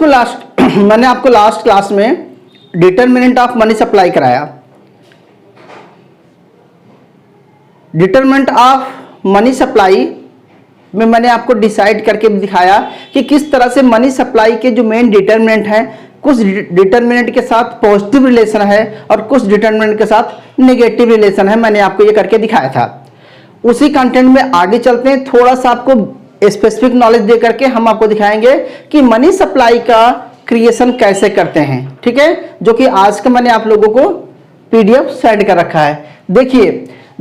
मैंने आपको last class में डिटरमिनेंट ऑफ मनी सप्लाई कराया। डिटरमिनेंट ऑफ मनी सप्लाई में मैंने आपको डिसाइड करके दिखाया कि किस तरह से मनी सप्लाई के जो मेन डिटरमिनेंट हैं, कुछ डिटरमिनेंट के साथ पॉजिटिव रिलेशन है और कुछ डिटरमिनेंट के साथ नेगेटिव रिलेशन है। मैंने आपको ये करके दिखाया था। उसी कंटेंट में आगे चलते हैं। थोड़ा सा आपको स्पेसिफिक नॉलेज दे करके हम आपको दिखाएंगे कि मनी सप्लाई का क्रिएशन कैसे करते हैं, ठीक है, जो कि आज का मैंने आप लोगों को पीडीएफ सेंड कर रखा है। देखिए,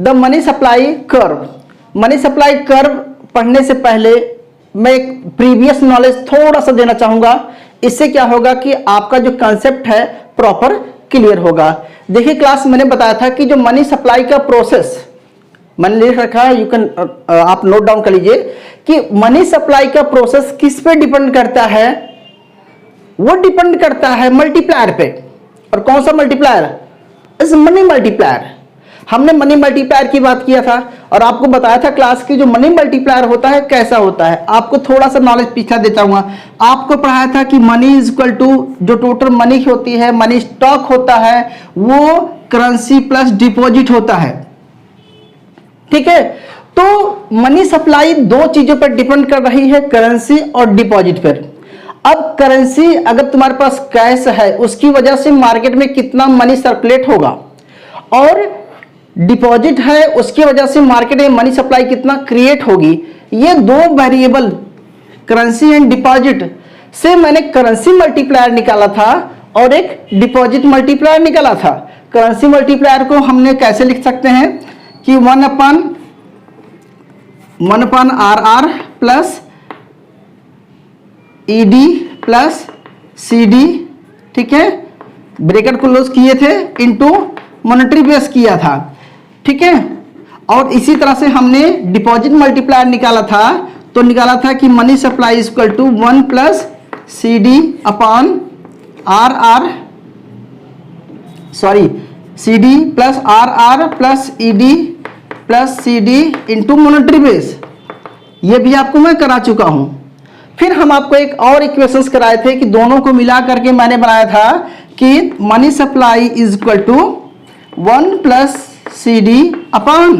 the money supply curve. Money supply curve पढ़ने से पहले मैं एक प्रीवियस नॉलेज थोड़ा सा देना चाहूंगा। इससे क्या होगा कि आपका जो कंसेप्ट है प्रॉपर क्लियर होगा। देखिए, क्लास मैंने बताया था कि जो मनी सप्लाई का प्रोसेस मैंने लिख रखा है, आप नोट डाउन कर लीजिए कि मनी सप्लाई का प्रोसेस किस पे डिपेंड करता है। वो डिपेंड करता है मल्टीप्लायर पे। और कौन सा मल्टीप्लायर? इस मनी मल्टीप्लायर। हमने मनी मल्टीप्लायर की बात किया था और आपको बताया था क्लास की जो मनी मल्टीप्लायर होता है कैसा होता है। आपको थोड़ा सा नॉलेज पीछा देता हूँ। आपको पढ़ाया था कि मनी इज इक्वल टू जो टोटल मनी होती है, मनी स्टॉक होता है, वो करेंसी प्लस डिपॉजिट होता है, ठीक है। तो मनी सप्लाई दो चीजों पर डिपेंड कर रही है, करेंसी और डिपॉजिट पर। अब करेंसी अगर तुम्हारे पास कैश है, उसकी वजह से मार्केट में कितना मनी सर्कुलेट होगा, और डिपॉजिट है उसकी वजह से मार्केट में मनी सप्लाई कितना क्रिएट होगी। ये दो वेरिएबल करेंसी एंड डिपॉजिट से मैंने करेंसी मल्टीप्लायर निकाला था और एक डिपॉजिट मल्टीप्लायर निकाला था। करेंसी मल्टीप्लायर को हमने कैसे लिख सकते हैं कि 1/1 RR plus ED plus CD, ठीक है, ब्रैकेट क्लोज किए थे, इनटू मॉनेटरी बेस किया था, ठीक है। और इसी तरह से हमने डिपॉजिट मल्टीप्लायर निकाला था, तो निकाला था कि money supply is equal to 1 plus CD upon RR, sorry CD plus RR plus ED plus CD into monetary base. ये भी आपको मैं करा चुका हूं। फिर हम आपको एक और इक्वेशंस कराए थे कि दोनों को मिला करके मैंने बनाया था कि money supply is equal to 1 plus CD upon,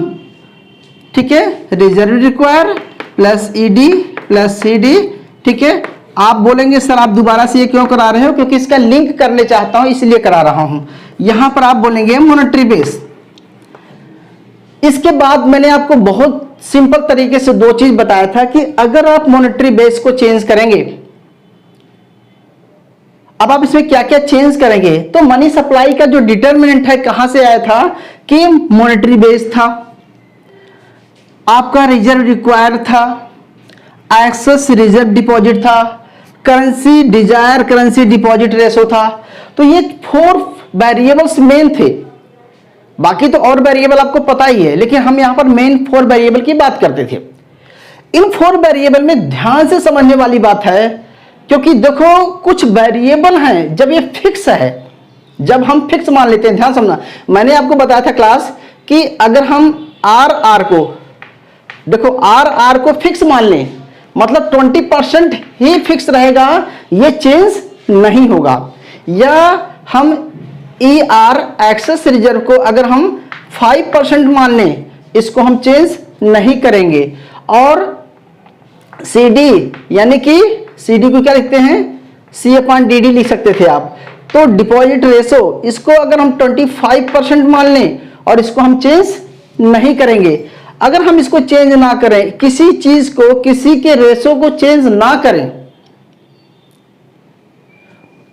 ठीक है, reserve require plus ED plus CD, ठीक है। आप बोलेंगे सर आप दोबारा से ये क्यों करा रहे हो? क्योंकि इसका लिंक करने चाहता हूं इसलिए करा रहा हूं। यहां पर आप बोलेंगे मॉनेटरी बेस। इसके बाद मैंने आपको बहुत सिंपल तरीके से दो चीज बताया था कि अगर आप मॉनेटरी बेस को चेंज करेंगे, अब आप इसमें क्या क्या चेंज करेंगे, तो मनी सप्लाई का जो डिटरमिनेंट है कहां से आया था कि मॉनेटरी बेस था, आपका रिजर्व रिक्वायर था, एक्सेस रिजर्व डिपॉजिट था, currency desire currency deposit ratio था। तो ये 4 वेरिएबल्स मेन थे। बाकी तो और वेरिएबल आपको पता ही है, लेकिन हम यहां पर मेन 4 वेरिएबल की बात करते थे। इन 4 वेरिएबल में ध्यान से समझने वाली बात है, क्योंकि देखो कुछ वेरिएबल हैं जब ये फिक्स है, जब हम फिक्स मान लेते हैं, ध्यान समझना। मैंने आपको बताया था क्लास कि अगर हम RR को, देखो RR को फिक्स मान लें, मतलब 20% ही फिक्स रहेगा, ये चेंज नहीं होगा। या हम ER एक्सेस रिजर्व को अगर हम 5% मान लें, इसको हम चेंज नहीं करेंगे। और CD यानी कि CD को क्या लिखते हैं, C/DD लिख सकते थे आप। तो डिपॉजिट रेशो, इसको अगर हम 25% मान लें और इसको हम चेंज नहीं करेंगे। अगर हम इसको चेंज ना करें, किसी चीज को, किसी के रेशो को चेंज ना करें,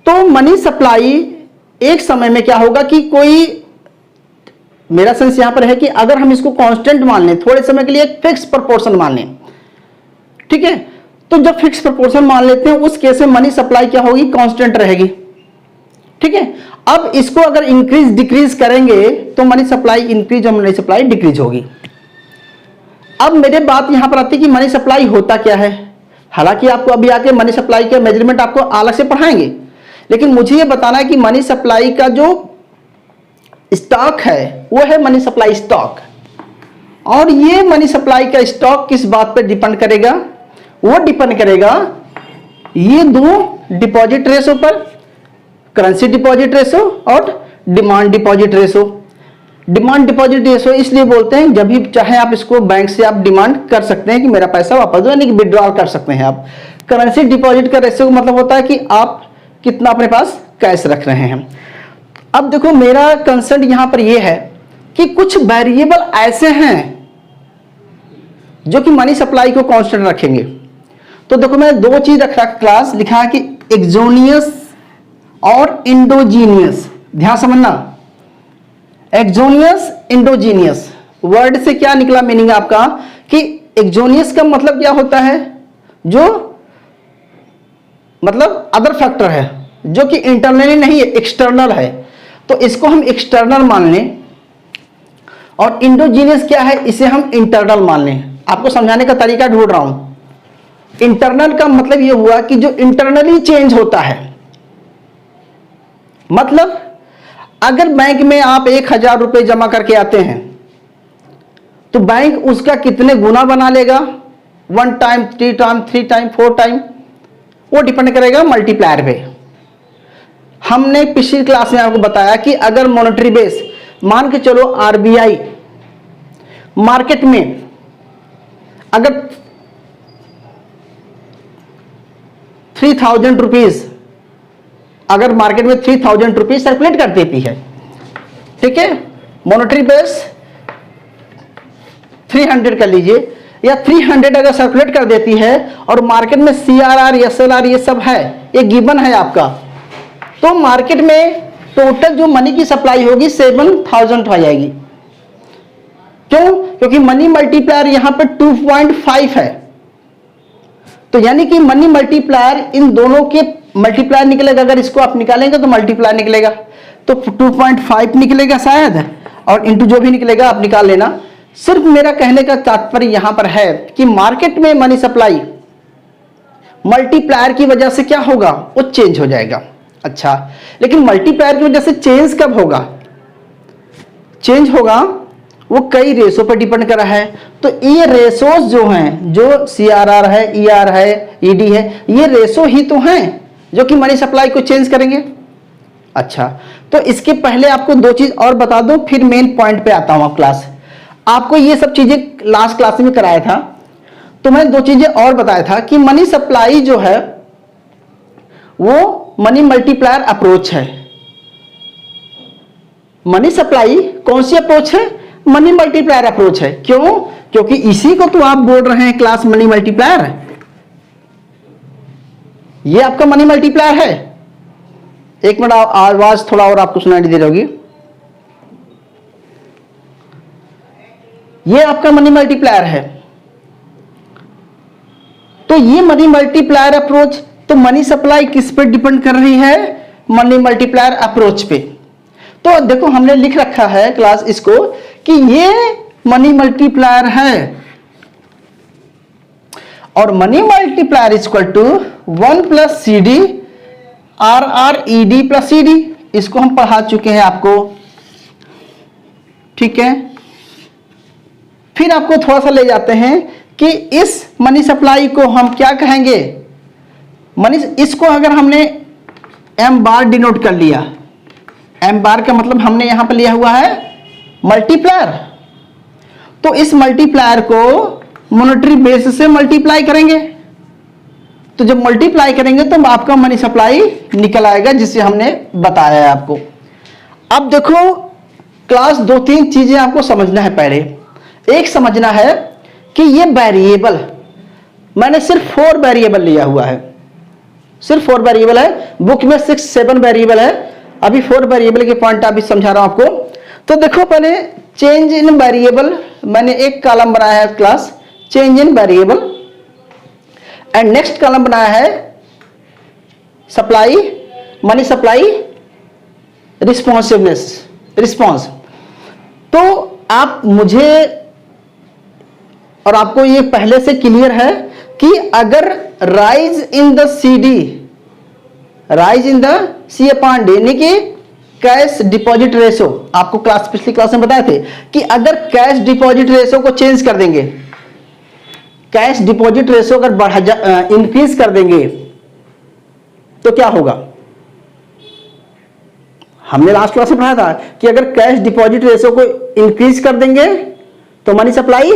तो मनी सप्लाई एक समय में क्या होगा कि कोई, मेरा सेंस यहां पर है कि अगर हम इसको कांस्टेंट मान लें, थोड़े समय के लिए एक फिक्स प्रोपोर्शन मान लें, ठीक है, तो जब फिक्स प्रोपोर्शन मान लेते हैं उस केस में मनी सप्लाई क्या होगी, कांस्टेंट रहेगी, ठीक है। अब इसको अगर इंक्रीज डिक्रीज करेंगे तो मनी सप्लाई इंक्रीज और मनी सप्लाई डिक्रीज होगी। अब मेरे बात यहां पर आती है कि मनी सप्लाई होता क्या है। हालांकि आपको अभी आके मनी सप्लाई के मेजरमेंट आपको अलग से पढ़ाएंगे, लेकिन मुझे ये बताना है कि मनी सप्लाई का जो स्टॉक है वो है मनी सप्लाई स्टॉक। और ये मनी सप्लाई का स्टॉक किस बात पर डिपेंड करेगा, वो डिपेंड करेगा ये दो डिपॉजिट रेशो पर, करेंसी डिपॉजिट रेशो और demand deposit ratio. Demand deposit ratio इसलिए बोलते हैं जब भी चाहे आप इसको बैंक से आप डिमांड कर सकते हैं कि मेरा पैसा वापस दो, यानी कि विड्रॉल कर सकते हैं आप। करेंसी डिपॉजिट का रेशो का मतलब होता है कि आप कितना अपने पास कैश रख रहे हैं। अब देखो मेरा कंसर्न यहां पर यह है कि कुछ वेरिएबल ऐसे हैं जो कि मनी सप्लाई को कांस्टेंट रखेंगे। तो देखो मैं दो चीज रख रहा क्लास लिखा है कि एक्सोनियस और इंडोजीनियस। ध्यान समझना, एक्सोनियस इंडोजीनियस वर्ड से क्या निकला मीनिंग आपका कि एक्सोनियस का मतलब क्या होता है, जो मतलब अदर फैक्टर है, जो कि इंटरनली नहीं है, एक्सटर्नल है, तो इसको हम एक्सटर्नल मान लें। और इंडोजीनियस क्या है, इसे हम इंटरनल मान लें। आपको समझाने का तरीका ढूंढ रहा हूं। इंटरनल का मतलब यह हुआ कि जो इंटरनली चेंज होता है, मतलब अगर बैंक में आप 1,000 रुपए जमा करके आते हैं तो बैंक उसका कितने गुना बना लेगा, 1 टाइम, 3 टाइम, 3 टाइम, 4 टाइम, वो डिपेंड करेगा मल्टीप्लायर पे। हमने पिछली क्लास में आपको बताया कि अगर मॉनेटरी बेस मान के चलो आरबीआई मार्केट में अगर 3,000 रुपीज, अगर मार्केट में 3,000 रुपीज सर्कुलेट कर देती है, ठीक है, मॉनेटरी बेस 300 कर लीजिए, या 300 अगर सर्कुलेट कर देती है और मार्केट में सीआरआर, एसएलआर ये सब है, ये गिवन है आपका, तो मार्केट में टोटल जो मनी की सप्लाई होगी 7,000 हो जाएगी। क्यों? क्योंकि मनी मल्टीप्लायर यहां पर 2.5 है, तो यानी कि मनी मल्टीप्लायर इन दोनों के मल्टीप्लायर निकलेगा। अगर इसको आप निकालेंगे तो मल्टीप्लायर निकलेगा, तो 2.5 निकलेगा शायद, और इंटू जो भी निकलेगा आप निकाल लेना। सिर्फ मेरा कहने का तात्पर्य यहां पर है कि मार्केट में मनी सप्लाई मल्टीप्लायर की वजह से क्या होगा, वो चेंज हो जाएगा। अच्छा, लेकिन मल्टीप्लायर की वजह से चेंज कब होगा? चेंज होगा वो कई रेशो पर डिपेंड कर रहा है। तो ये रेशोज जो हैं, जो सीआरआर है, ईआर है, ईडी है, ये रेशो ही तो हैं जो कि मनी सप्लाई को चेंज करेंगे। अच्छा, तो इसके पहले आपको दो चीज और बता दूं, फिर मेन पॉइंट पे आता हूं। क्लास आपको ये सब चीजें लास्ट क्लास में कराया था, तो मैं दो चीजें और बताया था कि मनी सप्लाई जो है वो मनी मल्टीप्लायर अप्रोच है। मनी सप्लाई कौन सी अप्रोच है? मनी मल्टीप्लायर अप्रोच है। क्यों? क्योंकि इसी को तो आप बोल रहे हैं क्लास मनी मल्टीप्लायर। ये आपका मनी मल्टीप्लायर है। एक मिनट, आवाज थोड़ा और आपको सुनाई दे रही होगी। ये आपका मनी मल्टीप्लायर है। तो ये मनी मल्टीप्लायर अप्रोच, तो मनी सप्लाई किस पे डिपेंड कर रही है? मनी मल्टीप्लायर अप्रोच पे। तो देखो हमने लिख रखा है क्लास इसको कि ये मनी मल्टीप्लायर है, और money multiplier equal to 1 plus C D R R E D plus C D. इसको हम पढ़ा चुके हैं आपको, ठीक है। फिर आपको थोड़ा सा ले जाते हैं कि इस मनी सप्लाई को हम क्या कहेंगे? मनी, इसको अगर हमने एम बार डिनोट कर लिया, एम बार का मतलब हमने यहां पर लिया हुआ है मल्टीप्लायर, तो इस मल्टीप्लायर को मॉनेटरी बेस से मल्टीप्लाई करेंगे। तो जब मल्टीप्लाई करेंगे तो आपका मनी सप्लाई निकल आएगा, जिसे हमने बताया है आपको। अब देखो क्लास 2-3 चीजें आपको समझना है। पहले एक समझना है कि ये वेरिएबल, मैंने सिर्फ 4 वेरिएबल लिया हुआ है, सिर्फ 4 वेरिएबल है। बुक में 6-7 वेरिएबल है। अभी 4 वेरिएबल के पॉइंट अभी समझा रहा हूं आपको। तो देखो पहले चेंज इन वेरिएबल, मैंने एक कॉलम बनाया है class change in variable, and next column बनाया है supply, money supply responsiveness, response. तो आप मुझे और आपको ये पहले से क्लियर है कि अगर rise in the CD, rise in the C upon D, यानी कि कैश डिपॉजिट रेशो, आपको क्लास पिछली क्लास में बताए थे कि अगर कैश डिपॉजिट रेशो को चेंज कर देंगे, कैश डिपॉजिट रेशो अगर इंक्रीज कर देंगे, तो क्या होगा? हमने लास्ट क्लास में पढ़ा था कि अगर कैश डिपॉजिट रेशियो को इंक्रीज कर देंगे तो मनी सप्लाई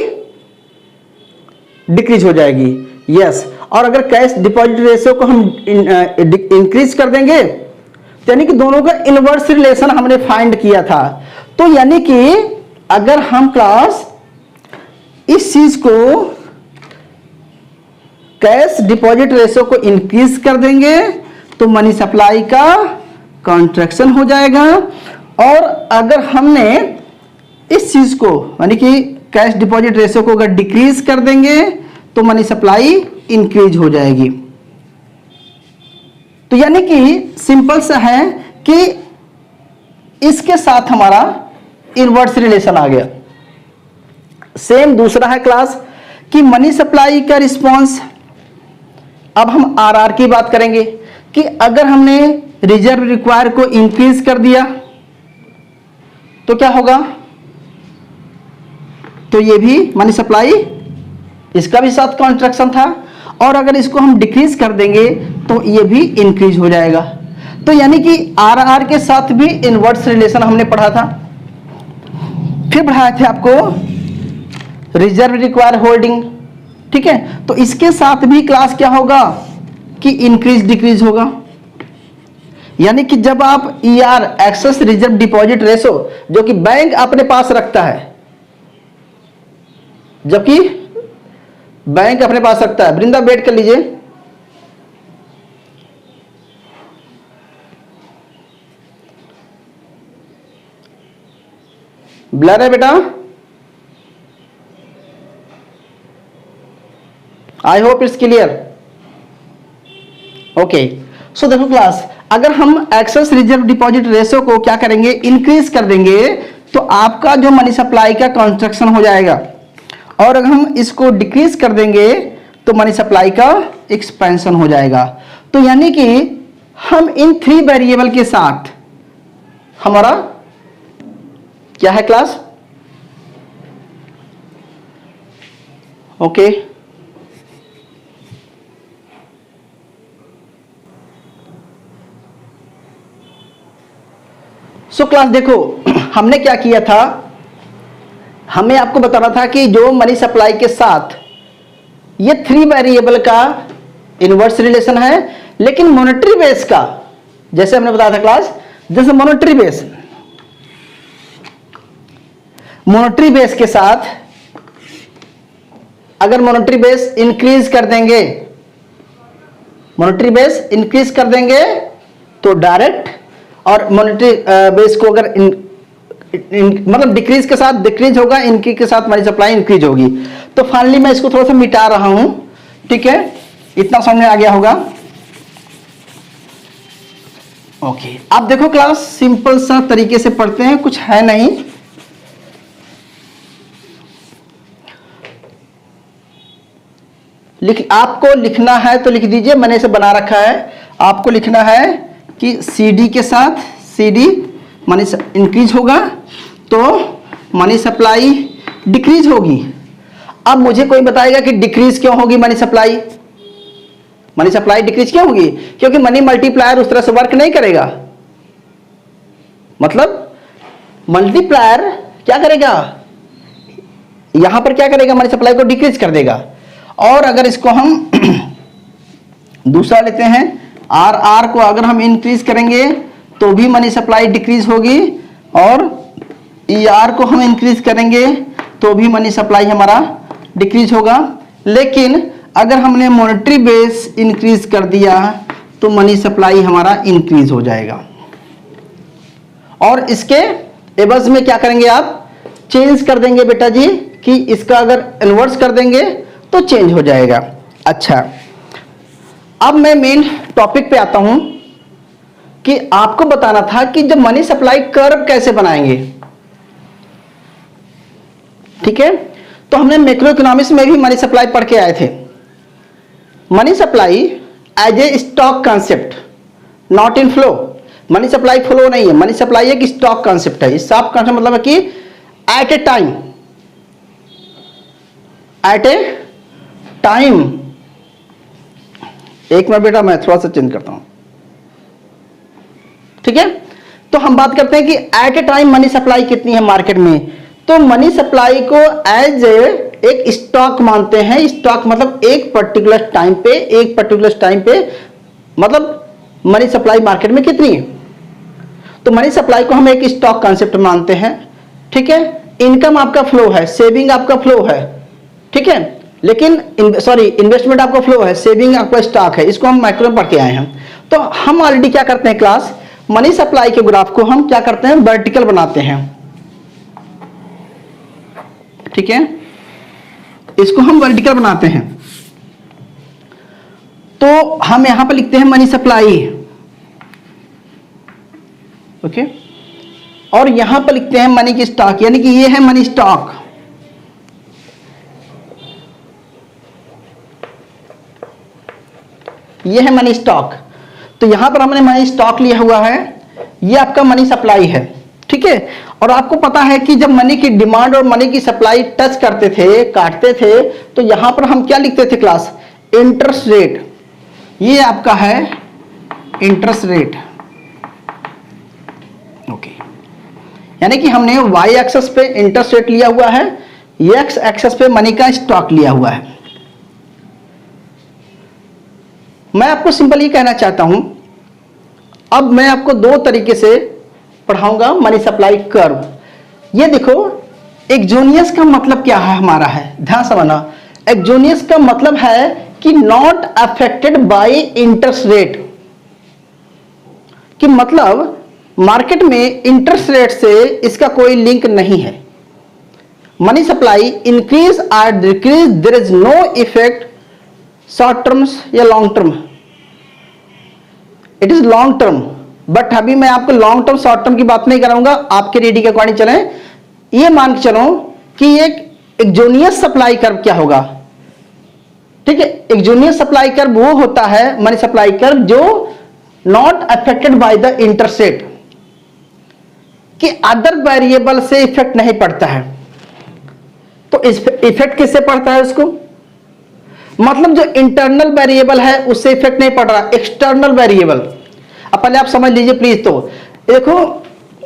डिक्रीज हो जाएगी। यस, और अगर कैश डिपॉजिट रेशियो को हम इंक्रीज कर देंगे तो यानी कि दोनों का इनवर्स रिलेशन हमने फाइंड किया था। तो यानी कि अगर हम क्लास इस चीज को कैश डिपॉजिट रेशियो को इंक्रीज कर देंगे तो मनी सप्लाई का कॉन्ट्रैक्शन हो जाएगा, और अगर हमने इस चीज को यानी कि कैश डिपॉजिट रेशियो को अगर डिक्रीज कर देंगे तो मनी सप्लाई इंक्रीज हो जाएगी। तो यानी कि सिंपल सा है कि इसके साथ हमारा इनवर्स रिलेशन आ गया। सेम दूसरा है क्लास कि मनी सप्लाई का रिस्पांस। अब हम आरआर की बात करेंगे कि अगर हमने रिजर्व रिक्वायर को इंक्रीज कर दिया तो क्या होगा? तो ये भी मनी सप्लाई, इसका भी साथ कॉन्ट्रैक्शन था, और अगर इसको हम डिक्रीज कर देंगे तो ये भी इंक्रीज हो जाएगा। तो यानी कि आरआर के साथ भी इनवर्स रिलेशन हमने पढ़ा था। फिर पढ़ाए थे आपको रिजर्व रिक्वायर होल्डिंग, ठीक है। तो इसके साथ भी क्लास क्या होगा कि इंक्रीज डिक्रीज होगा। यानी कि जब आप ER excess reserve deposit ratio जो कि बैंक अपने पास रखता है, जबकि बैंक अपने पास रखता है, वृंदा वेट कर लीजिए, ब्लर है बेटा, I hope it's clear. Okay, so देखो क्लास, अगर हम एक्सेस रिजर्व डिपॉजिट रेशियो को क्या करेंगे, इंक्रीज कर देंगे तो आपका जो मनी सप्लाई का कॉन्ट्रैक्शन हो जाएगा, और अगर हम इसको डिक्रीज कर देंगे तो मनी सप्लाई का एक्सपेंशन हो जाएगा। तो यानी कि हम इन थ्री वेरिएबल के साथ हमारा क्या है क्लास? ओके, सो क्लास देखो, हमने क्या किया था, हमें आपको बताना था कि जो मनी सप्लाई के साथ ये थ्री वेरिएबल का इनवर्स रिलेशन है, लेकिन मॉनेटरी बेस का, जैसे हमने बताया था क्लास, जैसे मॉनेटरी बेस के साथ अगर मॉनेटरी बेस इंक्रीज कर देंगे, मॉनेटरी बेस इंक्रीज कर देंगे तो डायरेक्ट, और मॉनेटरी बेस को अगर मतलब डिक्रीज के साथ डिक्रीज होगा, इनकी के साथ मनी सप्लाई इंक्रीज होगी। तो फाइनली मैं इसको थोड़ा सा मिटा रहा हूं, ठीक है, इतना समझ में आ गया होगा। ओके, अब देखो क्लास, सिंपल सा तरीके से पढ़ते हैं, कुछ है नहीं। आपको लिखना है तो लिख दीजिए, मैंने इसे बना रखा है। आपको लिखना है कि CD के साथ CD मनी इंक्रीज होगा तो मनी सप्लाई डिक्रीज होगी। अब मुझे कोई बताएगा कि डिक्रीज क्यों होगी money supply? Money supply decrease क्यों होगी? क्योंकि मनी मल्टीप्लायर उस तरह से वर्क नहीं करेगा। मतलब मल्टीप्लायर क्या करेगा, यहां पर क्या करेगा, मनी सप्लाई को डिक्रीज कर देगा। और अगर इसको हम दूसरा लेते हैं, आर को अगर हम इंक्रीज करेंगे तो भी मनी सप्लाई डिक्रीज होगी, और ER को हम इंक्रीज करेंगे तो भी मनी सप्लाई हमारा डिक्रीज होगा। लेकिन अगर हमने मॉनेटरी बेस इंक्रीज कर दिया तो मनी सप्लाई हमारा इंक्रीज हो जाएगा। और इसके एवज में क्या करेंगे आप, चेंज कर देंगे बेटा जी, कि इसका अगर इन्वर्स कर देंगे तो चेंज हो जाएगा। अच्छा, अब मैं मेन टॉपिक पे आता हूं कि आपको बताना था कि जब मनी सप्लाई कर्व कैसे बनाएंगे, ठीक है। तो हमने मैक्रो इकोनॉमिक्स में भी मनी सप्लाई पढ़ के आए थे। Money supply as a stock concept, not in flow. Money supply flow नहीं है, मनी सप्लाई एक स्टॉक कॉन्सेप्ट है। स्टॉक कॉन्सेप्ट मतलब है कि एट ए टाइम, एक मिनट बेटा मैं थोड़ा सा चेंज करता हूं। ठीक है। तो हम बात करते हैं कि at a time money supply कितनी है मार्केट में। तो मनी सप्लाई को एज एक स्टॉक मानते हैं। स्टॉक मतलब एक पर्टिकुलर टाइम पे मतलब मनी सप्लाई मार्केट में कितनी है। तो मनी सप्लाई को हम एक स्टॉक कॉन्सेप्ट मानते हैं, ठीक है। इनकम आपका फ्लो है, सेविंग आपका फ्लो है, ठीक है। लेकिन इन्वेस्टमेंट आपका फ्लो है, सेविंग आपका स्टॉक है। इसको हम माइक्रो में पढ़ के आए हैं। तो हम ऑलरेडी क्या करते हैं क्लास, मनी सप्लाई के ग्राफ को हम क्या करते हैं, वर्टिकल बनाते हैं, ठीक है। इसको हम वर्टिकल बनाते हैं। तो हम यहां पर लिखते हैं मनी सप्लाई, ओके। और यहां पर लिखते हैं मनी की स्टॉक, यानी कि ये है मनी स्टॉक। ये है मनी स्टॉक। तो यहां पर हमने मनी स्टॉक लिया हुआ है, ये आपका मनी सप्लाई है, ठीक है। और आपको पता है कि जब मनी की डिमांड और मनी की सप्लाई टच करते थे, काटते थे, तो यहां पर हम क्या लिखते थे क्लास, इंटरेस्ट रेट। ये आपका है इंटरेस्ट रेट, ओके। यानी कि हमने वाई एक्सेस पे इंटरेस्ट रेट लिया हुआ है, एक्स एक्सेस पे मनी का स्टॉक लिया हुआ है। मैं आपको सिंपल ये कहना चाहता हूं, अब मैं आपको दो तरीके से पढ़ाऊंगा मनी सप्लाई कर्व। ये देखो, एक्सोनियस का मतलब क्या है हमारा है, ध्यान समझना। एक्सोनियस का मतलब है कि not affected by interest rate, कि मतलब मार्केट में इंटरेस्ट रेट से इसका कोई लिंक नहीं है। मनी सप्लाई इंक्रीज और decrease, there is no effect short terms या long term, it is long term. But अभी मैं आपको लॉन्ग टर्म शॉर्ट टर्म की बात नहीं कराऊंगा, आपके रीडिंग के अकॉर्डिंग चलें। ये मान के चलो कि एक एक्सोनियस सप्लाई कर्व क्या होगा, ठीक है। एक्सोनियस सप्लाई कर्व वो होता है मनी सप्लाई कर्व जो not affected by the interest rate, कि अदर वेरिएबल से इफेक्ट नहीं पड़ता है। तो इफेक्ट किससे पड़ता है उसको, मतलब जो इंटरनल वेरिएबल है उससे इफेक्ट नहीं पड़ रहा, एक्सटर्नल वेरिएबल। अब पहले आप समझ लीजिए प्लीज। तो देखो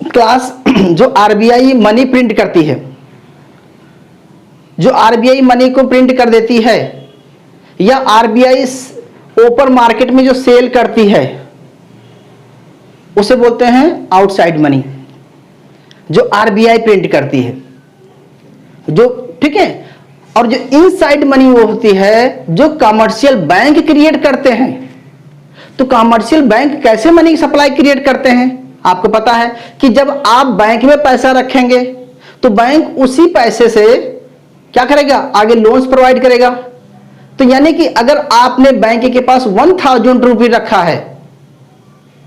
क्लास, जो आरबीआई मनी प्रिंट करती है, जो आरबीआई मनी को प्रिंट कर देती है, या आरबीआई ओपन मार्केट में जो सेल करती है, उसे बोलते हैं आउटसाइड मनी, जो आरबीआई प्रिंट करती है, जो, ठीक है। और जो इनसाइड मनी वो होती है जो कमर्शियल बैंक क्रिएट करते हैं। तो कमर्शियल बैंक कैसे मनी सप्लाई क्रिएट करते हैं, आपको पता है कि जब आप बैंक में पैसा रखेंगे तो बैंक उसी पैसे से क्या करेगा, आगे लोन्स प्रोवाइड करेगा। तो यानी कि अगर आपने बैंक के पास 1000 रुपये रखा है,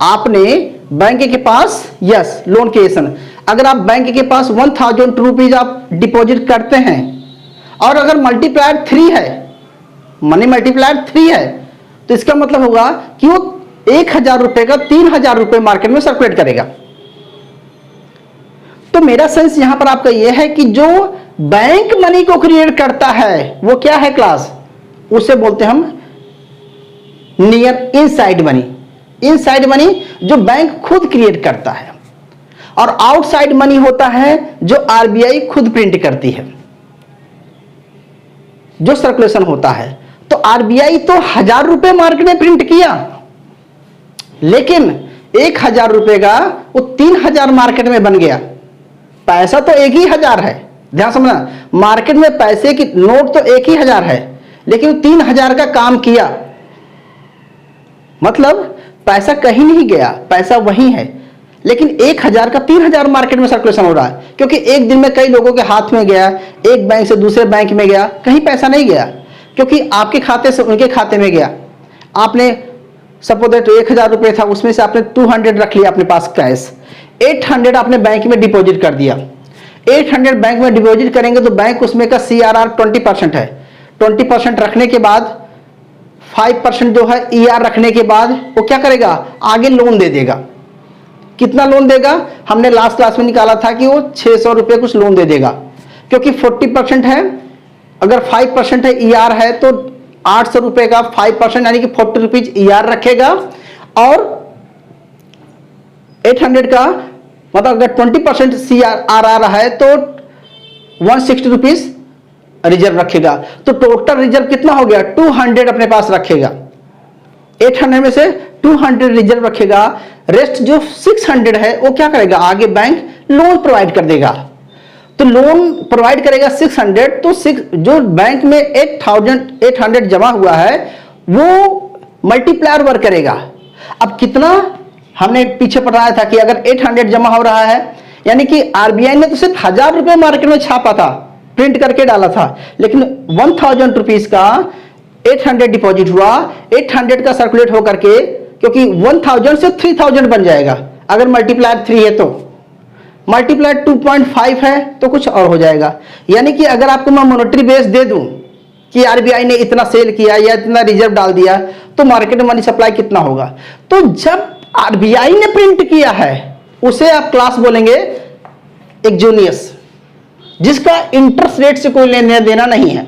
आपने बैंक के पास, यस लोन क्रिएशन, अगर आप बैंक के पास 1000 रुपीज आप डिपॉजिट करते हैं, और अगर मल्टीप्लायर 3 है, मनी मल्टीप्लायर 3 है, तो इसका मतलब होगा कि वो 1000 रुपए का 3000 रुपए मार्केट में सर्कुलेट करेगा। तो मेरा सेंस यहां पर आपका यह है कि जो बैंक मनी को क्रिएट करता है वो क्या है क्लास, उसे बोलते हैं हम near inside money. Inside money जो बैंक खुद क्रिएट करता है, और आउटसाइड मनी होता है जो आरबीआई खुद प्रिंट करती है, जो सर्कुलेशन होता है। तो आरबीआई तो 1000 रुपए मार्केट में प्रिंट किया, लेकिन 1000 रुपए का वो 3000 मार्केट में बन गया। पैसा तो एक ही 1000 है, ध्यान समझना, मार्केट में पैसे की नोट तो एक ही 1000 है, लेकिन 3000 का काम किया, मतलब पैसा कहीं नहीं गया, पैसा वही है, लेकिन 1000 का 3000 मार्केट में सर्कुलेशन हो रहा है। क्योंकि एक दिन में कई लोगों के हाथ में गया, एक बैंक से दूसरे बैंक में गया, कहीं पैसा नहीं गया, क्योंकि आपके खाते से उनके खाते में गया। आपने सपोज दैट 1000 रुपये था, उसमें से आपने 200 रख लिया अपने पास कैश, 800 आपने बैंक में डिपॉजिट कर दिया। 800 बैंक में डिपॉजिट करेंगे तो बैंक उसमें का CRR 20% है। 20% रखने के बाद 5% जो है ER रखने के बाद वो क्या करेगा, आगे लोन दे देगा। कितना लोन देगा, हमने लास्ट क्लास में निकाला था कि वो 600 रुपये कुछ लोन दे देगा, क्योंकि 40% है, अगर 5% है ER है तो 800 रुपये का 5% यानी कि 40 रुपीज ER रखेगा, और 800 का मतलब अगर 20% CRR आ रहा है तो 160 रुपीज रिजर्व रखेगा, तो टोटल रिजर्व कितना हो गया, 200 अपने पास रखेगा। 800 में से 200 रिजर्व रखेगा, रेस्ट जो 600 है वो क्या करेगा, आगे बैंक लोन प्रोवाइड कर देगा। तो लोन प्रोवाइड करेगा 600, तो जो बैंक में 800 जमा हुआ है वो मल्टीप्लायर वर्क करेगा। अब कितना हमने पीछे पढ़ाया था कि अगर 800 जमा हो रहा है, यानी कि आरबीआई ने तो सिर्फ 1000 रुपए मार्केट में छापा था, प्रिंट करके डाला था, लेकिन 1000 रुपीज का 800 डिपॉजिट हुआ, 800 का सर्कुलेट होकर के, क्योंकि 1000 से 3000 बन जाएगा, अगर मल्टीप्लायर 3 है तो मल्टीप्लायर 2.5 है तो कुछ और हो जाएगा। यानी कि अगर आपको मैं मॉनेटरी बेस दे दूं कि आरबीआई ने इतना सेल किया या इतना रिजर्व डाल दिया, तो मार्केट में मनी सप्लाई कितना होगा। तो जब आरबीआई ने प्रिंट किया है उसे आप क्लास बोलेंगे एक्सोनियस, जिसका इंटरेस्ट रेट से कोई लेना देना नहीं है,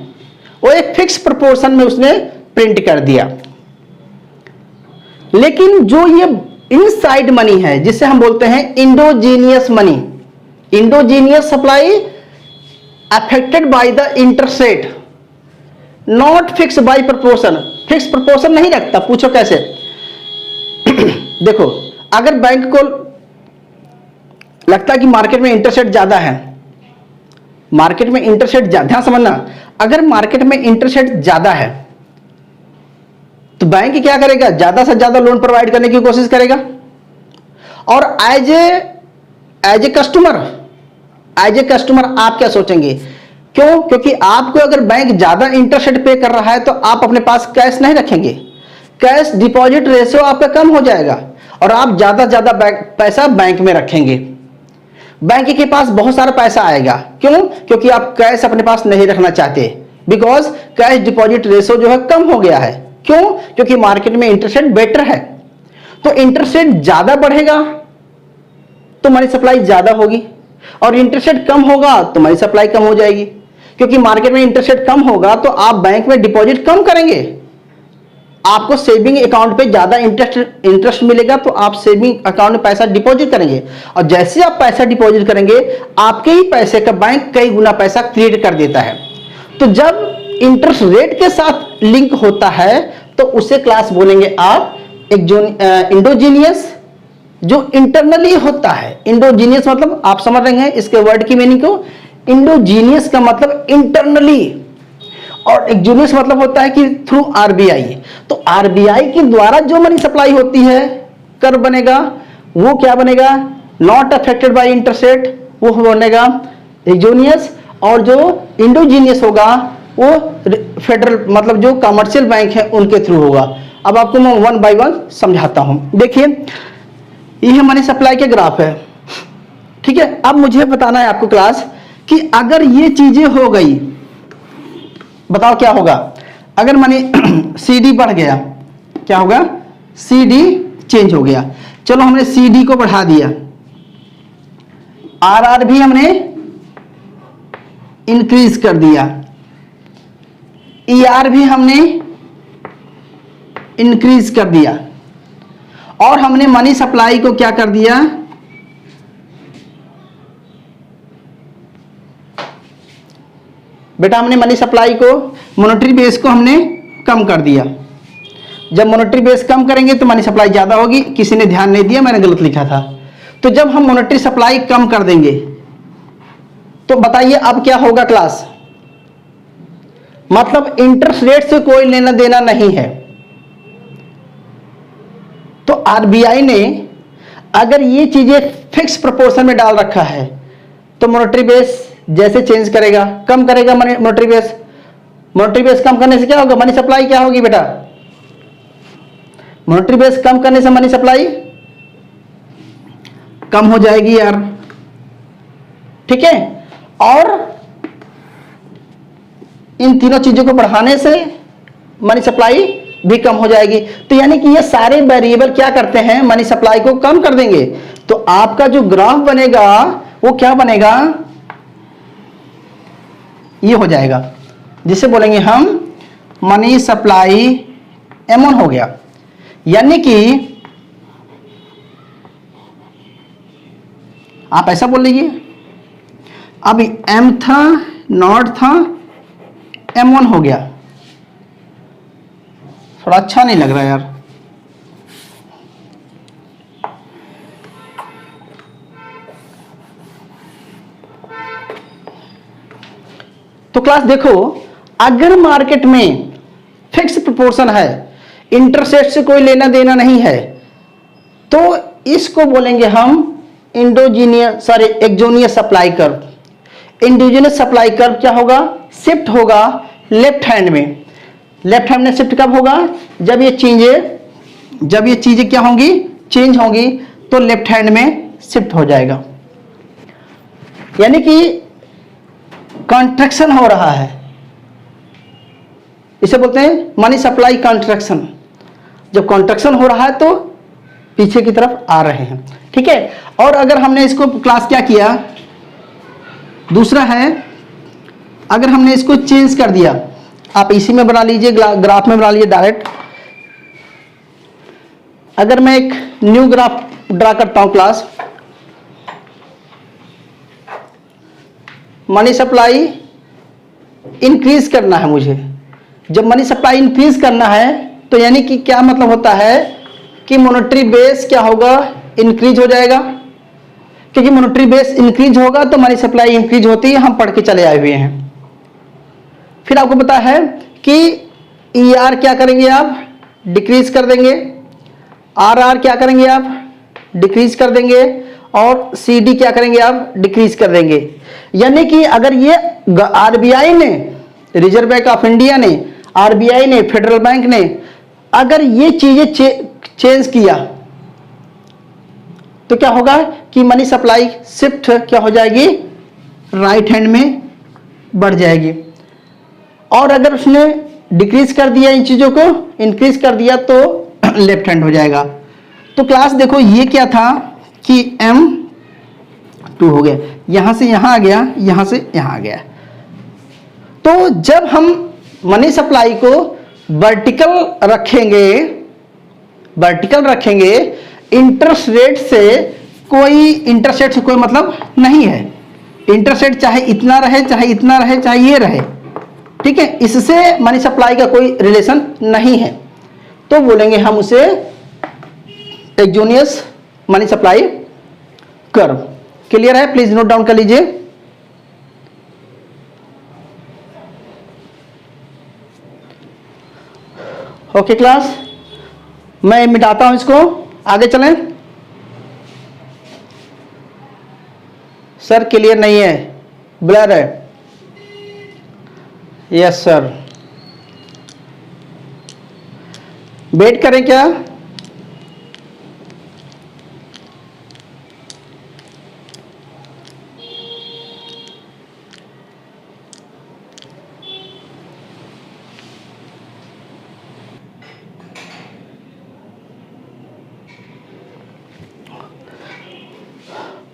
वो एक फिक्स प्रोपोर्शन में उसने प्रिंट कर दिया। लेकिन जो ये इनसाइड मनी है जिसे हम बोलते हैं endogenous money, endogenous supply affected by the interest rate, not fix by proportion. Fix proportion नहीं रखता, पूछो कैसे। देखो, अगर बैंक को लगता है कि मार्केट में इंटरेस्ट रेट ज्यादा है, मार्केट में इंटरेस्ट रेट ज्यादा, समझना, अगर मार्केट में इंटरेस्ट रेट ज्यादा है तो बैंक क्या करेगा, ज्यादा से ज्यादा लोन प्रोवाइड करने की कोशिश करेगा। और एज ए कस्टमर आप क्या सोचेंगे, क्यों, क्योंकि आपको अगर बैंक ज्यादा इंटरेस्ट रेट पे कर रहा है तो आप अपने पास कैश नहीं रखेंगे, कैश डिपॉजिट रेशियो आपका कम हो जाएगा और आप ज्यादा से ज्यादा पैसा बैंक में रखेंगे। बैंक के पास बहुत सारा पैसा आएगा, क्यों, क्योंकि आप कैश अपने पास नहीं रखना चाहते, बिकॉज कैश डिपॉजिट रेशियो जो है कम हो गया है। क्यों, क्योंकि मार्केट में इंटरेस्ट रेट बेटर है। तो इंटरेस्ट रेट ज्यादा बढ़ेगा तो मनी सप्लाई ज्यादा होगी, और इंटरेस्ट रेट कम होगा तो मनी सप्लाई कम हो जाएगी। क्योंकि मार्केट में इंटरेस्ट रेट कम होगा तो आप बैंक में डिपॉजिट कम करेंगे, आपको सेविंग अकाउंट पे ज्यादा इंटरेस्ट मिलेगा, तो आप सेविंग अकाउंट में पैसा डिपॉजिट करेंगे, और जैसे आप पैसा डिपॉजिट करेंगे आपके ही पैसे का बैंक कई गुना पैसा क्रिएट कर देता है। तो जब इंटरेस्ट रेट के साथ लिंक होता है तो उसे क्लास बोलेंगे आप इंडोजीनियस, जो इंटरनली होता है। इंडोजीनियस मतलब आप समझ रहे हैं इसके वर्ड की मीनिंग को, इंडोजीनियस का मतलब इंटरनली, और एक्सोनियस मतलब होता है कि थ्रू आरबीआई। तो आरबीआई के द्वारा जो मनी सप्लाई होती है, कर बनेगा वो क्या बनेगा, not affected by interest rate, वो बनेगा एक्सोनियस। और जो इंडोजीनियस होगा वो फेडरल मतलब जो कमर्शियल बैंक है उनके थ्रू होगा। अब आपको मैं 1 बाय 1 समझाता हूं। देखिए, यह मनी सप्लाई के ग्राफ है, ठीक है। अब मुझे बताना है आपको क्लास कि अगर ये चीजें हो गई, बताओ क्या होगा। अगर मनी सीडी बढ़ गया, क्या होगा, सीडी चेंज हो गया। चलो हमने सीडी को बढ़ा दिया, आरआर भी हमने इंक्रीज कर दिया, ईआर भी हमने इंक्रीज कर दिया, और हमने मनी सप्लाई को क्या कर दिया, बेटा हमने मनी सप्लाई को, मॉनेटरी बेस को हमने कम कर दिया। जब मॉनेटरी बेस कम करेंगे तो मनी सप्लाई ज्यादा होगी। किसी ने ध्यान नहीं दिया, मैंने गलत लिखा था। तो जब हम मॉनेटरी सप्लाई कम कर देंगे तो बताइए अब क्या होगा क्लास, मतलब इंटरेस्ट रेट से कोई लेना देना नहीं है। तो आरबीआई ने अगर ये चीजें फिक्स प्रोपोर्शन में डाल रखा है तो मॉनेटरी बेस जैसे चेंज करेगा, कम करेगा मॉनेटरी बेस। मॉनेटरी बेस कम करने से क्या होगा, मनी सप्लाई क्या होगी बेटा, मॉनेटरी बेस कम करने से मनी सप्लाई कम हो जाएगी यार, ठीक है। और इन तीनों चीजों को बढ़ाने से मनी सप्लाई भी कम हो जाएगी। तो यानी कि ये सारे वेरिएबल क्या करते हैं, मनी सप्लाई को कम कर देंगे। तो आपका जो ग्राफ बनेगा वो क्या बनेगा, ये हो जाएगा, जिसे बोलेंगे हम मनी सप्लाई M1 हो गया। यानी कि आप ऐसा बोल लीजिए। अब M था, नॉट था, M1 हो गया। थोड़ा अच्छा नहीं लग रहा यार। तो क्लास देखो, अगर मार्केट में फिक्स प्रोपोर्शन है, इंटरसेट से कोई लेना देना नहीं है, तो इसको बोलेंगे हम exogenous supply curve. Indigenous supply curve क्या होगा? शिफ्ट होगा लेफ्ट हैंड में। लेफ्ट हैंड में शिफ्ट कब होगा? जब ये चीजें क्या होंगी? चेंज होंगी, तो लेफ्ट हैंड में शिफ्ट हो जाएगा। यानी कि कॉन्ट्रैक्शन हो रहा है, इसे बोलते हैं मनी सप्लाई कॉन्ट्रैक्शन। जब कॉन्ट्रैक्शन हो रहा है तो पीछे की तरफ आ रहे हैं, ठीक है। और अगर हमने इसको क्लास क्या किया, दूसरा है, अगर हमने इसको चेंज कर दिया, आप इसी में बना लीजिए, ग्राफ में बना लीजिए डायरेक्ट। अगर मैं एक न्यू ग्राफ ड्रा करता हूं क्लास, मनी सप्लाई इंक्रीज करना है मुझे। जब मनी सप्लाई इंक्रीज करना है तो यानी कि क्या मतलब होता है कि मॉनेटरी बेस क्या होगा? इंक्रीज हो जाएगा, क्योंकि मॉनेटरी बेस इंक्रीज होगा तो मनी सप्लाई इंक्रीज होती है, हम पढ़ के चले आए हुए हैं। फिर आपको पता है कि ER क्या करेंगे आप? डिक्रीज कर देंगे। RR क्या करेंगे आप? डिक्रीज कर देंगे। और CD क्या करेंगे आप? डिक्रीज कर देंगे। यानी कि अगर ये RBI ने, रिजर्व बैंक ऑफ इंडिया ने, RBI ने, फेडरल बैंक ने अगर ये चीजें चेंज किया तो क्या होगा कि मनी सप्लाई शिफ्ट क्या हो जाएगी? राइट हैंड में बढ़ जाएगी। और अगर उसने डिक्रीज कर दिया, इन चीजों को इंक्रीज कर दिया, तो लेफ्ट हैंड हो जाएगा। तो क्लास देखो, ये क्या था कि M2 हो गया, यहां से यहां आ गया, यहां से यहां आ गया। तो जब हम मनी सप्लाई को वर्टिकल रखेंगे, इंटरेस्ट रेट से कोई मतलब नहीं है। इंटरेस्ट रेट चाहे इतना रहे, चाहे इतना रहे, चाहे ये रहे, ठीक है, इससे मनी सप्लाई का कोई रिलेशन नहीं है। तो बोलेंगे हम उसे एक्सोनियस मनी सप्लाई कर्व। क्लियर है? प्लीज नोट डाउन कर लीजिए। ओके क्लास, मैं मिटाता हूं इसको, आगे चलें। सर क्लियर नहीं है, ब्लर है। यस सर, वेट करें क्या?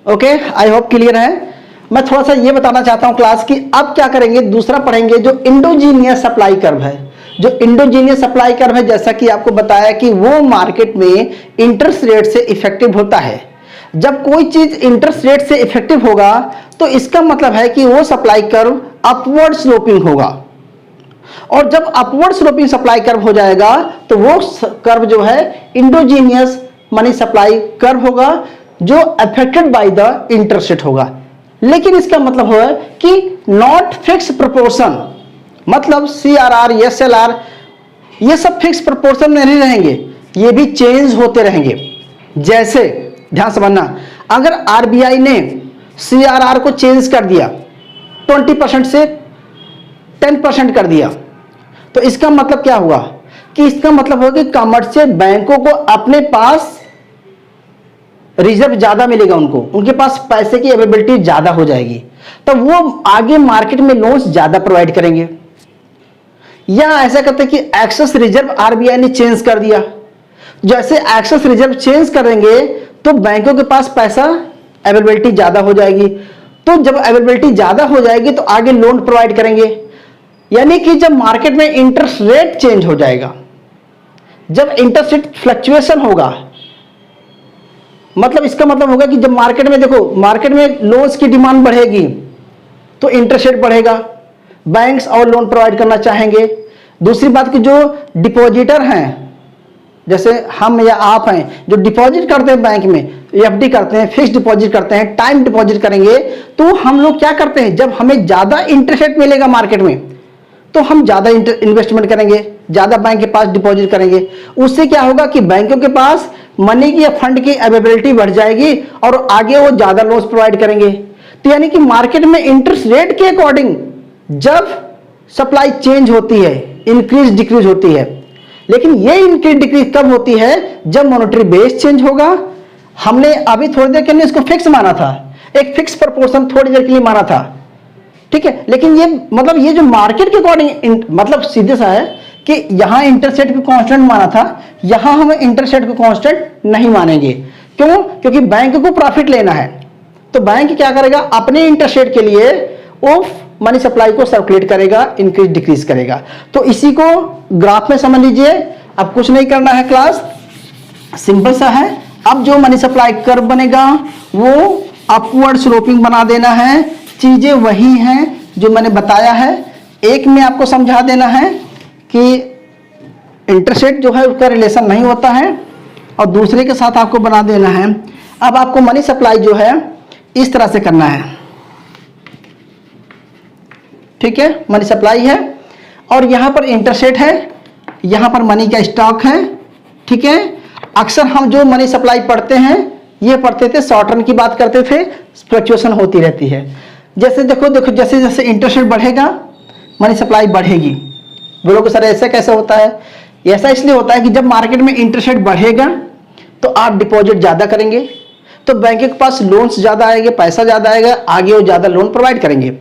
ओके, आई होप क्लियर है। मैं थोड़ा सा ये बताना चाहता हूं क्लास की, अब क्या करेंगे, दूसरा पढ़ेंगे जो इंडोजीनियस सप्लाई कर्व है। जो इंडोजीनियस सप्लाई कर्व है, जैसा कि आपको बताया कि वो मार्केट में इंटरेस्ट रेट से इफेक्टिव होता है। जब कोई चीज इंटरेस्ट रेट से इफेक्टिव होगा तो इसका मतलब है कि वो सप्लाई कर्व अपवर्ड स्लोपिंग होगा। और जब अपवर्ड स्लोपिंग सप्लाई कर्व हो जाएगा तो वो कर्व जो है इंडोजीनियस मनी सप्लाई कर्व होगा, जो affected by the interest rate होगा। लेकिन इसका मतलब है कि नॉट फिक्स प्रोपोर्शन, मतलब CRR, SLR ये सब फिक्स प्रोपोर्शन में नहीं रहेंगे, ये भी चेंज होते रहेंगे। जैसे ध्यान समझना, अगर RBI ने CRR को चेंज कर दिया, 20% से 10% कर दिया, तो इसका मतलब क्या हुआ कि इसका मतलब होगा कि कमर्शियल बैंकों को अपने पास रिजर्व ज्यादा मिलेगा, उनके पास पैसे की अवेलेबिलिटी ज्यादा हो जाएगी, तो वो आगे मार्केट में लोन्स ज्यादा प्रोवाइड करेंगे। या ऐसा करते कि एक्सेस रिजर्व RBI ने चेंज कर दिया, जैसे एक्सेस रिजर्व चेंज करेंगे तो बैंकों के पास पैसा अवेलेबिलिटी ज्यादा हो जाएगी, तो जब अवेलेबिलिटी ज्यादा हो जाएगी तो आगे लोन प्रोवाइड करेंगे। यानी कि जब मार्केट में इंटरेस्ट रेट चेंज हो जाएगा, जब इंटरेस्ट रेट फ्लक्चुएशन होगा, मतलब इसका मतलब होगा कि जब मार्केट में देखो, मार्केट में लोन्स की डिमांड बढ़ेगी तो इंटरेस्ट रेट बढ़ेगा, बैंक्स और लोन प्रोवाइड करना चाहेंगे। दूसरी बात कि जो डिपॉजिटर हैं, जैसे हम या आप हैं जो डिपॉजिट करते हैं बैंक में, एफडी करते हैं, फिक्स डिपॉजिट करते हैं, टाइम डिपॉजिट करेंगे, तो हम लोग क्या करते हैं, जब हमें ज्यादा इंटरेस्ट रेट मिलेगा मार्केट में तो हम ज्यादा इन्वेस्टमेंट करेंगे, ज्यादा बैंक के पास डिपॉजिट करेंगे। उससे क्या होगा कि बैंकों के पास मनी की या फंड की अवेलेबिलिटी बढ़ जाएगी और आगे वो ज्यादा लोन्स प्रोवाइड करेंगे। तो यानी कि मार्केट में इंटरेस्ट रेट के अकॉर्डिंग जब सप्लाई चेंज होती है, इंक्रीज डिक्रीज होती है, लेकिन ये इंक्रीज डिक्रीज कब होती है, जब मॉनेटरी बेस चेंज होगा। हमने अभी थोड़ी देर के लिए इसको फिक्स माना था, एक फिक्स प्रोपोर्शन थोड़ी देर के लिए माना था, ठीक है। लेकिन ये मतलब ये जो मार्केट के अकॉर्डिंग मतलब सीधे सा है कि यहां इंटरेस्ट रेट को कांस्टेंट माना था, यहां हम इंटरेस्ट रेट को कांस्टेंट नहीं मानेंगे। क्यों? क्योंकि बैंक को प्रॉफिट लेना है, तो बैंक क्या करेगा, अपने इंटरेस्ट रेट के लिए वो मनी सप्लाई को सर्कुलेट करेगा, इंक्रीज डिक्रीज करेगा। तो इसी को ग्राफ में समझ लीजिए। अब कुछ नहीं करना है, क्लास सिंपल सा है। अब जो मनी सप्लाई कर्व बनेगा वो अपवर्ड स्लोपिंग बना देना है। चीजें वही हैं जो मैंने बताया है। एक में आपको समझा देना है कि इंटरेस्ट रेट जो है उसका रिलेशन नहीं होता है, और दूसरे के साथ आपको बना देना है। अब आपको मनी सप्लाई जो है इस तरह से करना है, ठीक है। मनी सप्लाई है और यहां पर इंटरेस्ट रेट है, यहां पर मनी का स्टॉक है, ठीक है। अक्सर हम जो मनी सप्लाई पढ़ते हैं ये पढ़ते थे, शॉर्ट रन की बात करते थे, फ्लक्चुएशन होती रहती है। जैसे देखो जैसे जैसे इंटरेस्ट रेट बढ़ेगा मनी सप्लाई बढ़ेगी। बोलोगे सर ऐसा कैसे होता है? ऐसा इसलिए होता है कि जब मार्केट में इंटरेस्ट रेट बढ़ेगा तो आप डिपॉजिट ज्यादा करेंगे, तो बैंक के पास लोन्स ज्यादा आएंगे, पैसा ज्यादा आएगा, आगे वो ज्यादा लोन प्रोवाइड करेंगे।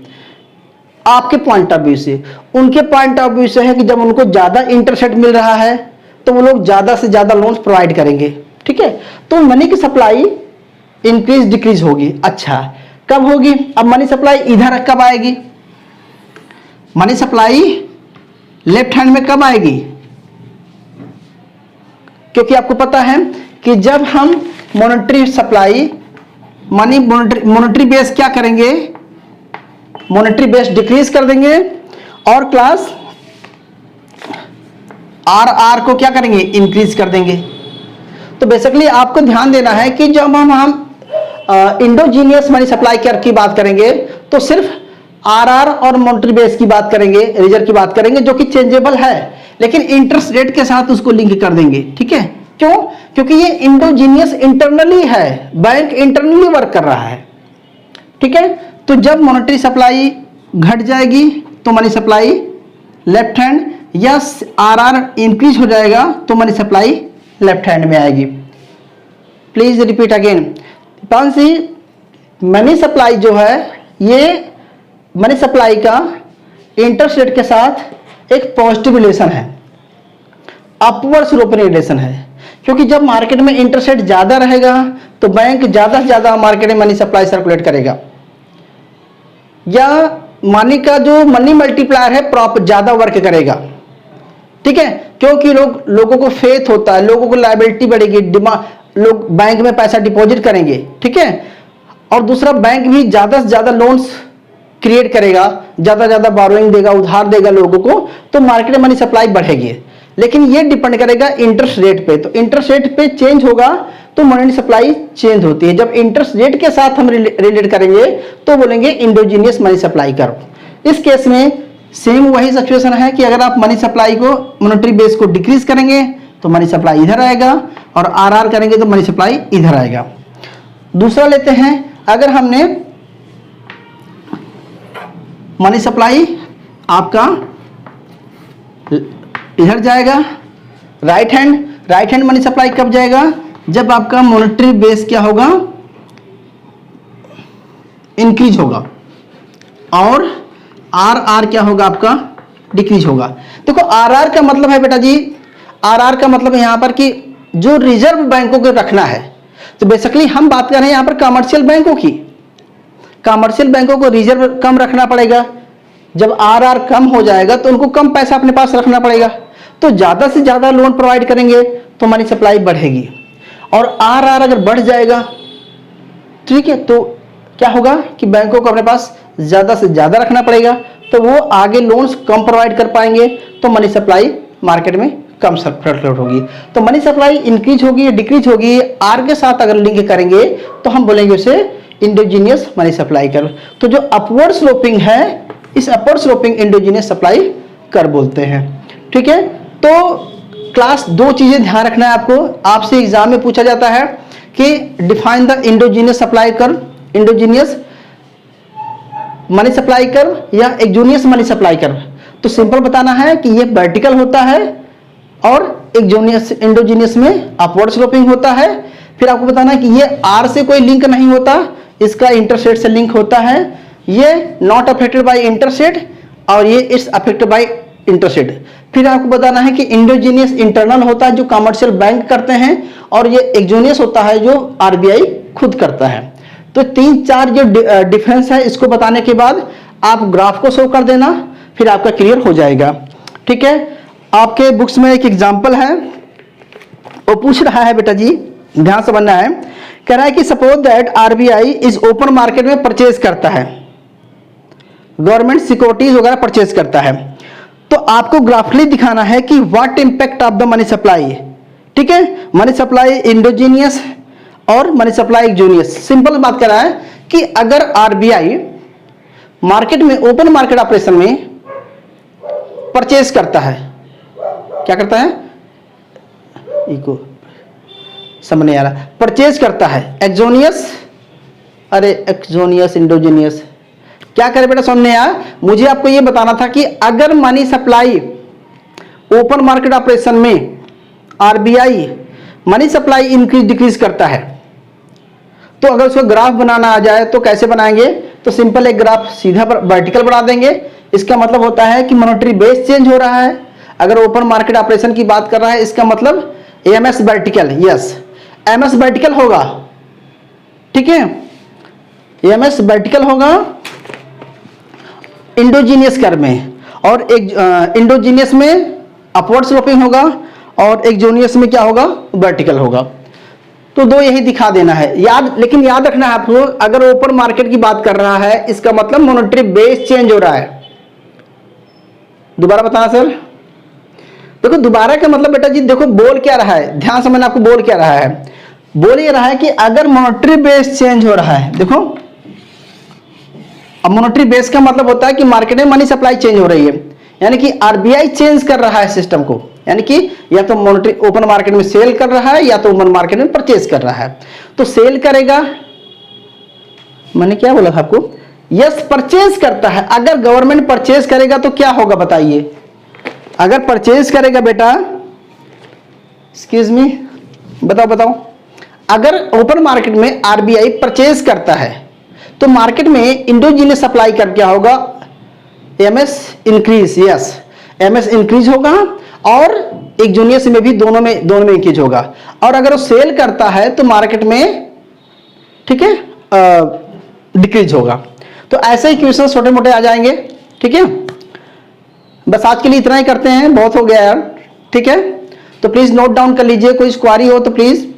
आपके पॉइंट ऑफ व्यू से, उनके पॉइंट ऑफ व्यू से है कि जब उनको ज्यादा इंटरेस्ट रेट मिल रहा है तो वो लोग ज्यादा से ज्यादा लोन्स प्रोवाइड करेंगे, ठीक है। तो मनी की सप्लाई इंक्रीज डिक्रीज होगी। अच्छा, कब होगी? अब मनी सप्लाई इधर कब आएगी? मनी सप्लाई लेफ्ट हैंड में कब आएगी? क्योंकि आपको पता है कि जब हम मॉनेटरी सप्लाई मॉनेटरी बेस क्या करेंगे, मॉनेटरी बेस डिक्रीज कर देंगे और क्लास आर को क्या करेंगे, इंक्रीज कर देंगे। तो बेसिकली आपको ध्यान देना है कि जब हम इंडोजीनियस मनी सप्लाई की बात करेंगे तो सिर्फ आर और मॉनेटरी बेस की बात करेंगे, रिजर्व की बात करेंगे, जो कि चेंजेबल है, लेकिन इंटरेस्ट रेट के साथ उसको लिंक कर देंगे, ठीक है। क्यों? क्योंकि ये इंडोजीनियस इंटरनली है, बैंक इंटरनली वर्क कर रहा है, ठीक है। तो जब मॉनेटरी सप्लाई घट जाएगी तो मनी सप्लाई लेफ्ट हैंड, या आर इंक्रीज हो जाएगा तो मनी सप्लाई लेफ्ट हैंड में आएगी। Please repeat again. Pansi money supply जो है ये मनी सप्लाई का इंटरेस्ट रेट के साथ एक पॉजिटिव रिलेशन है, अपवर्ड स्लोपिंग रिलेशन है। क्योंकि जब मार्केट में इंटरेस्ट रेट ज्यादा रहेगा तो बैंक ज्यादा से ज्यादा मार्केट में मनी सप्लाई सर्कुलेट करेगा, या मनी का जो मनी मल्टीप्लायर है प्रॉपर ज्यादा वर्क करेगा, ठीक है। क्योंकि लोगों को फेथ होता है, लोगों को लायबिलिटी बढ़ेगी, लोग बैंक में पैसा डिपॉजिट करेंगे, ठीक है। और दूसरा बैंक भी ज्यादा से ज्यादा लोन्स क्रिएट करेगा, ज्यादा ज्यादा बोरोइंग देगा, उधार देगा लोगों को, तो मार्केट में मनी सप्लाई बढ़ेगी। लेकिन ये डिपेंड करेगा इंटरेस्ट रेट पे। तो इंटरेस्ट रेट पे चेंज होगा तो मनी सप्लाई चेंज होती है। जब इंटरेस्ट रेट के साथ हम रिलेट करेंगे तो बोलेंगे इंडोजीनियस मनी सप्लाई कर्व। इस केस में सेम वही सिचुएशन है कि अगर आप मनी सप्लाई को मॉनेटरी बेस को डिक्रीज करेंगे तो मनी सप्लाई इधर आएगा, और आर करेंगे तो मनी सप्लाई इधर आएगा। दूसरा लेते हैं, अगर हमने मनी सप्लाई आपका इधर जाएगा राइट हैंड मनी सप्लाई कब जाएगा? जब आपका मॉनेटरी बेस क्या होगा, इंक्रीज होगा, और आर क्या होगा आपका, डिक्रीज होगा। देखो आर का मतलब है बेटा जी, आर का मतलब यहां पर कि जो रिजर्व बैंकों को रखना है। तो बेसिकली हम बात कर रहे हैं यहां पर कमर्शियल बैंकों की। कमर्शियल बैंकों को रिजर्व कम रखना पड़ेगा। जब आर कम हो जाएगा तो उनको कम पैसा अपने पास रखना पड़ेगा, तो ज्यादा से ज्यादा लोन प्रोवाइड करेंगे तो मनी सप्लाई बढ़ेगी। और आर अगर बढ़ जाएगा, ठीक है, तो क्या होगा कि बैंकों को अपने पास ज्यादा से ज्यादा रखना पड़ेगा, तो वो आगे लोन्स कम प्रोवाइड कर पाएंगे, तो मनी सप्लाई मार्केट में कम सर्कुलेट होगी। तो मनी सप्लाई इंक्रीज होगी या डिक्रीज होगी, आर के साथ अगर लिंक करेंगे तो हम बोलेंगे उसे इंडोजीनियस मनी सप्लाई कर्व। तो जो अपवर्ड स्लोपिंग है, इस upward sloping endogenous supply curve बोलते हैं। ठीक है, तो क्लास 2 चीजें ध्यान रखना है आपको। आपसे एग्जाम में पूछा जाता है कि define the endogenous supply curve, endogenous money supply curve या एक्सोनियस मनी सप्लाई कर्व। तो सिंपल बताना है कि ये वर्टिकल होता है और एक्सोनियस इंडोजीनियस में अपवर्ड स्लोपिंग होता है। फिर आपको बताना है कि ये आर से कोई लिंक नहीं होता, इसका इंटरसेट से लिंक होता है, ये नॉट अफेक्टेड बाय इंटरसेट और ये इट्स अफेक्टेड बाय इंटरसेट। फिर आपको बताना है कि इंडोजीनियस इंटरनल होता है जो कमर्शियल बैंक करते हैं, और ये एक्सोनियस होता है जो आरबीआई खुद करता है। तो 3-4 जो डिफरेंस है, इसको बताने के बाद आप ग्राफ को शो कर देना, फिर आपका क्लियर हो जाएगा। ठीक है, आपके बुक्स में एक एग्जांपल है, वो पूछ रहा है बेटा जी, ध्यान से बनना है। कह रहा है कि सपोज दैट आरबीआई इस ओपन मार्केट में परचेज करता है, गवर्नमेंट सिक्योरिटीज वगैरह परचेज करता है, तो आपको ग्राफिकली दिखाना है कि what impact of the money supply. ठीक है, मनी सप्लाई इंडोजीनियस और मनी सप्लाई एक्सोनियस। सिंपल बात कर रहा है कि अगर आरबीआई मार्केट में, ओपन मार्केट ऑपरेशन में परचेज करता है, क्या करता है, इको समझ नहीं आ रहा, परचेज करता है एक्सोनियस, अरे एक्सोनियस इंडोजीनियस क्या करे बेटा, समझ नहीं आया। मुझे आपको यह बताना था कि अगर money supply open market operation में RBI money supply increase decrease करता है, तो अगर उसको ग्राफ बनाना आ जाए तो कैसे बनाएंगे, तो सिंपल एक ग्राफ सीधा वर्टिकल बना देंगे। इसका मतलब होता है कि मॉनेटरी बेस चेंज हो रहा है। अगर ओपन मार्केट ऑपरेशन की बात कर रहा है, इसका मतलब MS vertical, yes MS vertical होगा। ठीक है, एमएस वर्टिकल होगा इंडोजीनियस कर्व में, और एक इंडोजीनियस में अपवर्ड स्लोपिंग होगा और एक्सोनियस में क्या होगा, वर्टिकल होगा। तो 2 यही दिखा देना है याद, लेकिन याद रखना है आपको, अगर ओपन मार्केट की बात कर रहा है, इसका मतलब मॉनेटरी बेस चेंज हो रहा है। दोबारा बताना सर, देखो दोबारा का मतलब बेटा जी, देखो बोल क्या रहा है, ध्यान से मैंने आपको बोल क्या रहा है, बोल ये रहा है कि अगर मॉनेटरी बेस चेंज हो रहा है, देखो अब मॉनेटरी बेस का मतलब होता है कि मार्केट में मनी सप्लाई चेंज हो रही है, यानी कि आरबीआई चेंज कर रहा है सिस्टम को, यानी कि या तो मॉनेटरी ओपन मार्केट में सेल कर रहा है या तो ओपन मार्केट में परचेज कर रहा है। तो सेल करेगा, मैंने क्या बोला था आपको, यस परचेज करता है। अगर गवर्नमेंट परचेज करेगा तो क्या होगा बताइए, अगर परचेज करेगा बेटा, एक्सक्यूज मी, बताओ, अगर ओपन मार्केट में आरबीआई परचेज करता है तो मार्केट में इंडोजीनियस सप्लाई कर क्या होगा, MS increase, yes MS increase होगा, और एक्सोनियस में भी दोनों में इंक्रीज होगा। और अगर वो सेल करता है तो मार्केट में, ठीक है, डिक्रीज होगा। तो ऐसे ही क्वेश्चन छोटे मोटे आ जाएंगे। ठीक है, बस आज के लिए इतना ही करते हैं, बहुत हो गया यार। ठीक है, तो प्लीज नोट डाउन कर लीजिए, कोई क्वेरी हो तो प्लीज